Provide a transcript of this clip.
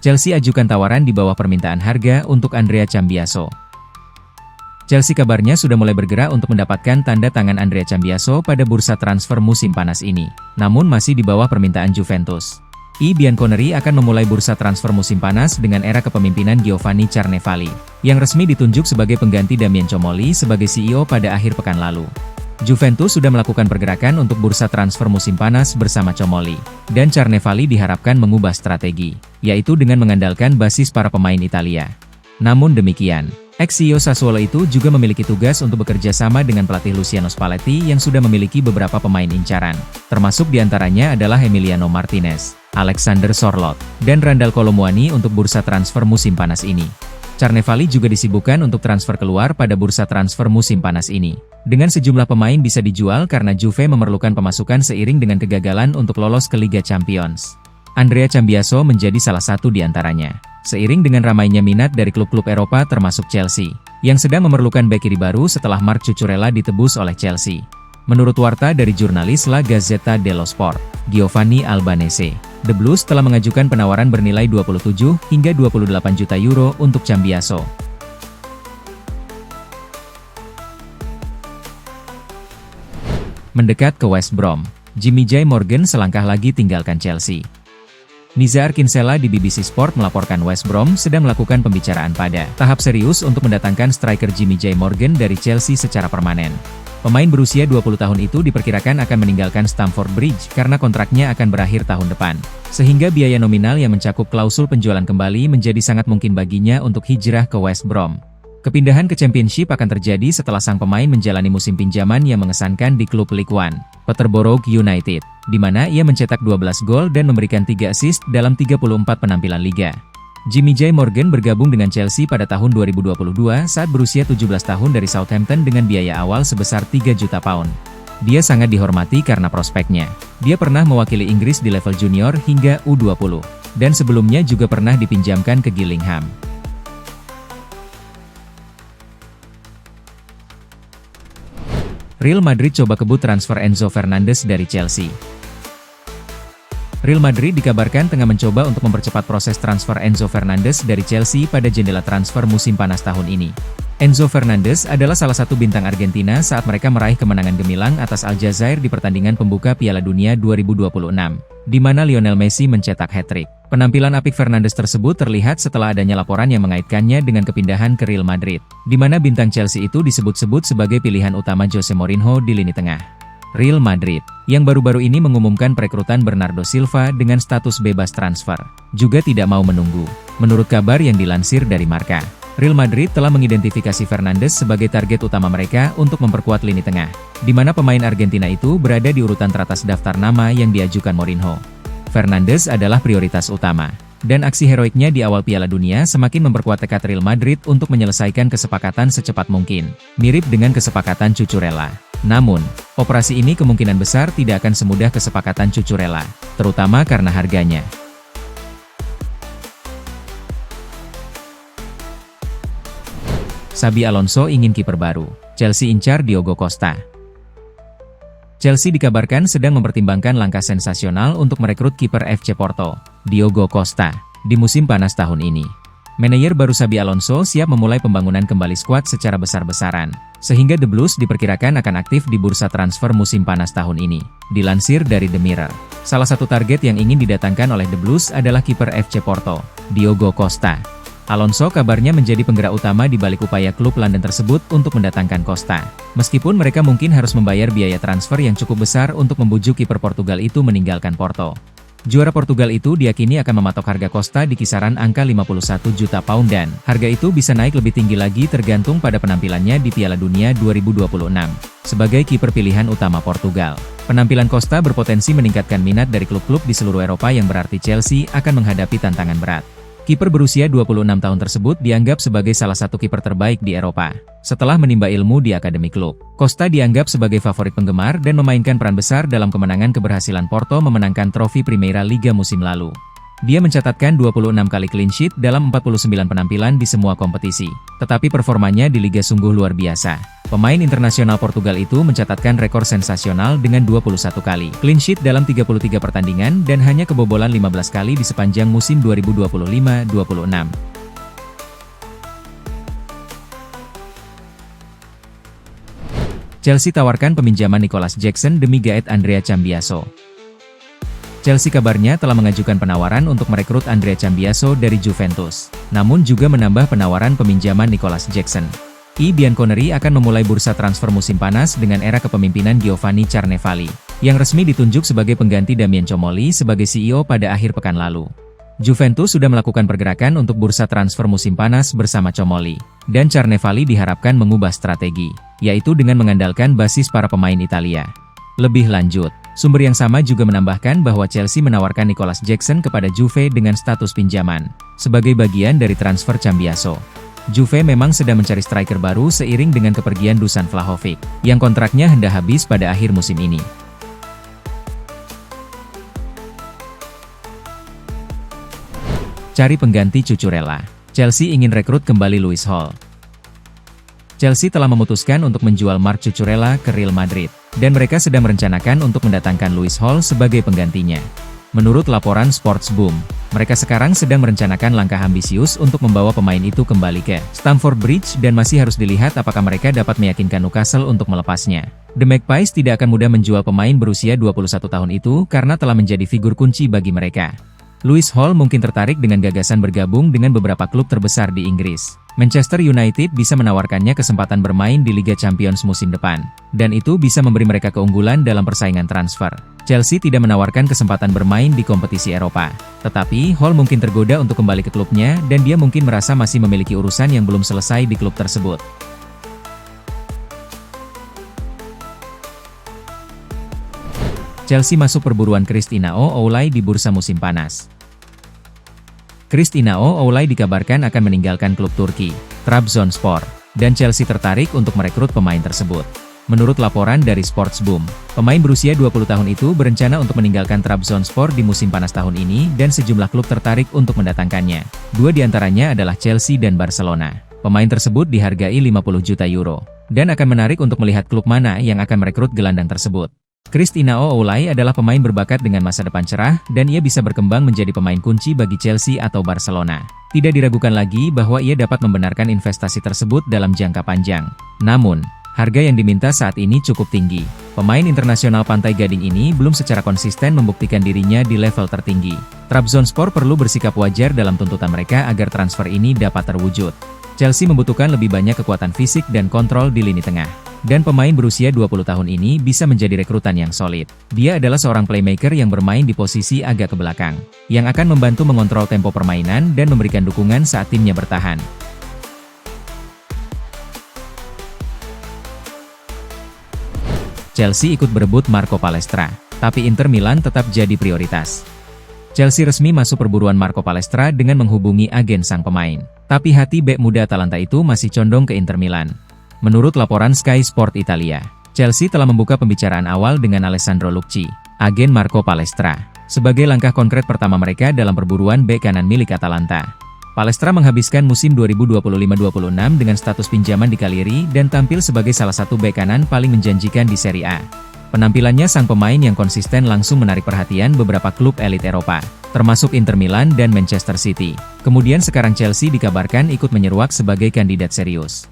Chelsea ajukan tawaran di bawah permintaan harga untuk Andrea Cambiaso. Chelsea kabarnya sudah mulai bergerak untuk mendapatkan tanda tangan Andrea Cambiaso pada bursa transfer musim panas ini, namun masih di bawah permintaan Juventus. I Bianconeri akan memulai bursa transfer musim panas dengan era kepemimpinan Giovanni Carnevali, yang resmi ditunjuk sebagai pengganti Damien Comolli sebagai CEO pada akhir pekan lalu. Juventus sudah melakukan pergerakan untuk bursa transfer musim panas bersama Comolli, dan Carnevali diharapkan mengubah strategi, yaitu dengan mengandalkan basis para pemain Italia. Namun demikian, ex-CEO Sassuolo itu juga memiliki tugas untuk bekerja sama dengan pelatih Luciano Spalletti yang sudah memiliki beberapa pemain incaran, termasuk diantaranya adalah Emiliano Martinez, Alexander Sorloth, dan Randal Kolo Muani untuk bursa transfer musim panas ini. Carnevali juga disibukkan untuk transfer keluar pada bursa transfer musim panas ini. Dengan sejumlah pemain bisa dijual karena Juve memerlukan pemasukan seiring dengan kegagalan untuk lolos ke Liga Champions. Andrea Cambiaso menjadi salah satu di antaranya. Seiring dengan ramainya minat dari klub-klub Eropa termasuk Chelsea, yang sedang memerlukan bek kiri baru setelah Marc Cucurella ditebus oleh Chelsea. Menurut warta dari jurnalis La Gazzetta dello Sport, Giovanni Albanese, The Blues telah mengajukan penawaran bernilai 27 hingga 28 juta euro untuk Cambiaso. Mendekat ke West Brom, Jimmy J. Morgan selangkah lagi tinggalkan Chelsea. Nizar Kinsella di BBC Sport melaporkan West Brom sedang melakukan pembicaraan pada tahap serius untuk mendatangkan striker Jimmy J. Morgan dari Chelsea secara permanen. Pemain berusia 20 tahun itu diperkirakan akan meninggalkan Stamford Bridge karena kontraknya akan berakhir tahun depan, sehingga biaya nominal yang mencakup klausul penjualan kembali menjadi sangat mungkin baginya untuk hijrah ke West Brom. Kepindahan ke Championship akan terjadi setelah sang pemain menjalani musim pinjaman yang mengesankan di klub League One, Peterborough United, di mana ia mencetak 12 gol dan memberikan 3 assist dalam 34 penampilan liga. Jimmy J. Morgan bergabung dengan Chelsea pada tahun 2022 saat berusia 17 tahun dari Southampton dengan biaya awal sebesar 3 juta pound. Dia sangat dihormati karena prospeknya. Dia pernah mewakili Inggris di level junior hingga U20, dan sebelumnya juga pernah dipinjamkan ke Gillingham. Real Madrid coba kebut transfer Enzo Fernandez dari Chelsea. Real Madrid dikabarkan tengah mencoba untuk mempercepat proses transfer Enzo Fernandez dari Chelsea pada jendela transfer musim panas tahun ini. Enzo Fernandez adalah salah satu bintang Argentina saat mereka meraih kemenangan gemilang atas Aljazair di pertandingan pembuka Piala Dunia 2026, di mana Lionel Messi mencetak hat-trick. Penampilan apik Fernandes tersebut terlihat setelah adanya laporan yang mengaitkannya dengan kepindahan ke Real Madrid, di mana bintang Chelsea itu disebut-sebut sebagai pilihan utama Jose Mourinho di lini tengah. Real Madrid, yang baru-baru ini mengumumkan perekrutan Bernardo Silva dengan status bebas transfer, juga tidak mau menunggu. Menurut kabar yang dilansir dari Marca, Real Madrid telah mengidentifikasi Fernandes sebagai target utama mereka untuk memperkuat lini tengah, di mana pemain Argentina itu berada di urutan teratas daftar nama yang diajukan Mourinho. Fernandes adalah prioritas utama, dan aksi heroiknya di awal Piala Dunia semakin memperkuat tekad Real Madrid untuk menyelesaikan kesepakatan secepat mungkin, mirip dengan kesepakatan Cucurella. Namun, operasi ini kemungkinan besar tidak akan semudah kesepakatan Cucurella, terutama karena harganya. Xabi Alonso ingin kiper baru, Chelsea incar Diogo Costa. Chelsea dikabarkan sedang mempertimbangkan langkah sensasional untuk merekrut kiper FC Porto, Diogo Costa, di musim panas tahun ini. Manajer baru Xabi Alonso siap memulai pembangunan kembali skuad secara besar-besaran, sehingga The Blues diperkirakan akan aktif di bursa transfer musim panas tahun ini. Dilansir dari The Mirror, salah satu target yang ingin didatangkan oleh The Blues adalah kiper FC Porto, Diogo Costa. Alonso kabarnya menjadi penggerak utama di balik upaya klub London tersebut untuk mendatangkan Costa. Meskipun mereka mungkin harus membayar biaya transfer yang cukup besar untuk membujuk kiper Portugal itu meninggalkan Porto. Juara Portugal itu diyakini akan mematok harga Costa di kisaran angka 51 juta pound dan harga itu bisa naik lebih tinggi lagi tergantung pada penampilannya di Piala Dunia 2026. Sebagai kiper pilihan utama Portugal, penampilan Costa berpotensi meningkatkan minat dari klub-klub di seluruh Eropa yang berarti Chelsea akan menghadapi tantangan berat. Kiper berusia 26 tahun tersebut dianggap sebagai salah satu kiper terbaik di Eropa. Setelah menimba ilmu di akademi klub, Costa dianggap sebagai favorit penggemar dan memainkan peran besar dalam kemenangan keberhasilan Porto memenangkan trofi Primeira Liga musim lalu. Dia mencatatkan 26 kali clean sheet dalam 49 penampilan di semua kompetisi. Tetapi performanya di Liga sungguh luar biasa. Pemain internasional Portugal itu mencatatkan rekor sensasional dengan 21 kali clean sheet dalam 33 pertandingan dan hanya kebobolan 15 kali di sepanjang musim 2025-26. Chelsea tawarkan peminjaman Nicolas Jackson demi gaet Andrea Cambiaso. Chelsea kabarnya telah mengajukan penawaran untuk merekrut Andrea Cambiaso dari Juventus, namun juga menambah penawaran peminjaman Nicolas Jackson. I Bianconeri akan memulai bursa transfer musim panas dengan era kepemimpinan Giovanni Carnevali, yang resmi ditunjuk sebagai pengganti Damien Comolli sebagai CEO pada akhir pekan lalu. Juventus sudah melakukan pergerakan untuk bursa transfer musim panas bersama Comolli, dan Carnevali diharapkan mengubah strategi, yaitu dengan mengandalkan basis para pemain Italia. Lebih lanjut, sumber yang sama juga menambahkan bahwa Chelsea menawarkan Nicolas Jackson kepada Juve dengan status pinjaman, sebagai bagian dari transfer Cambiaso. Juve memang sedang mencari striker baru seiring dengan kepergian Dusan Vlahovic, yang kontraknya hendak habis pada akhir musim ini. Cari pengganti Cucurella. Chelsea ingin rekrut kembali Lewis Hall. Chelsea telah memutuskan untuk menjual Marc Cucurella ke Real Madrid, dan mereka sedang merencanakan untuk mendatangkan Lewis Hall sebagai penggantinya. Menurut laporan Sports Boom, mereka sekarang sedang merencanakan langkah ambisius untuk membawa pemain itu kembali ke Stamford Bridge dan masih harus dilihat apakah mereka dapat meyakinkan Newcastle untuk melepasnya. The Magpies tidak akan mudah menjual pemain berusia 21 tahun itu karena telah menjadi figur kunci bagi mereka. Lewis Hall mungkin tertarik dengan gagasan bergabung dengan beberapa klub terbesar di Inggris. Manchester United bisa menawarkannya kesempatan bermain di Liga Champions musim depan, dan itu bisa memberi mereka keunggulan dalam persaingan transfer. Chelsea tidak menawarkan kesempatan bermain di kompetisi Eropa, tetapi Hall mungkin tergoda untuk kembali ke klubnya dan dia mungkin merasa masih memiliki urusan yang belum selesai di klub tersebut. Chelsea masuk perburuan Christinao Oulay di bursa musim panas. Christinao Oulay dikabarkan akan meninggalkan klub Turki, Trabzonspor, dan Chelsea tertarik untuk merekrut pemain tersebut. Menurut laporan dari Sports Boom, pemain berusia 20 tahun itu berencana untuk meninggalkan Trabzonspor di musim panas tahun ini dan sejumlah klub tertarik untuk mendatangkannya. Dua di antaranya adalah Chelsea dan Barcelona. Pemain tersebut dihargai 50 juta euro, dan akan menarik untuk melihat klub mana yang akan merekrut gelandang tersebut. Christinao Oulay adalah pemain berbakat dengan masa depan cerah dan ia bisa berkembang menjadi pemain kunci bagi Chelsea atau Barcelona. Tidak diragukan lagi bahwa ia dapat membenarkan investasi tersebut dalam jangka panjang. Namun, harga yang diminta saat ini cukup tinggi. Pemain internasional Pantai Gading ini belum secara konsisten membuktikan dirinya di level tertinggi. Trabzonspor perlu bersikap wajar dalam tuntutan mereka agar transfer ini dapat terwujud. Chelsea membutuhkan lebih banyak kekuatan fisik dan kontrol di lini tengah. Dan pemain berusia 20 tahun ini bisa menjadi rekrutan yang solid. Dia adalah seorang playmaker yang bermain di posisi agak ke belakang, yang akan membantu mengontrol tempo permainan dan memberikan dukungan saat timnya bertahan. Chelsea ikut berebut Marco Palestra, tapi Inter Milan tetap jadi prioritas. Chelsea resmi masuk perburuan Marco Palestra dengan menghubungi agen sang pemain. Tapi hati bek muda Atalanta itu masih condong ke Inter Milan. Menurut laporan Sky Sport Italia, Chelsea telah membuka pembicaraan awal dengan Alessandro Lucci, agen Marco Palestra, sebagai langkah konkret pertama mereka dalam perburuan bek kanan milik Atalanta. Palestra menghabiskan musim 2025-26 dengan status pinjaman di Cagliari dan tampil sebagai salah satu bek kanan paling menjanjikan di Serie A. Penampilannya sang pemain yang konsisten langsung menarik perhatian beberapa klub elit Eropa, termasuk Inter Milan dan Manchester City. Kemudian sekarang Chelsea dikabarkan ikut menyeruak sebagai kandidat serius.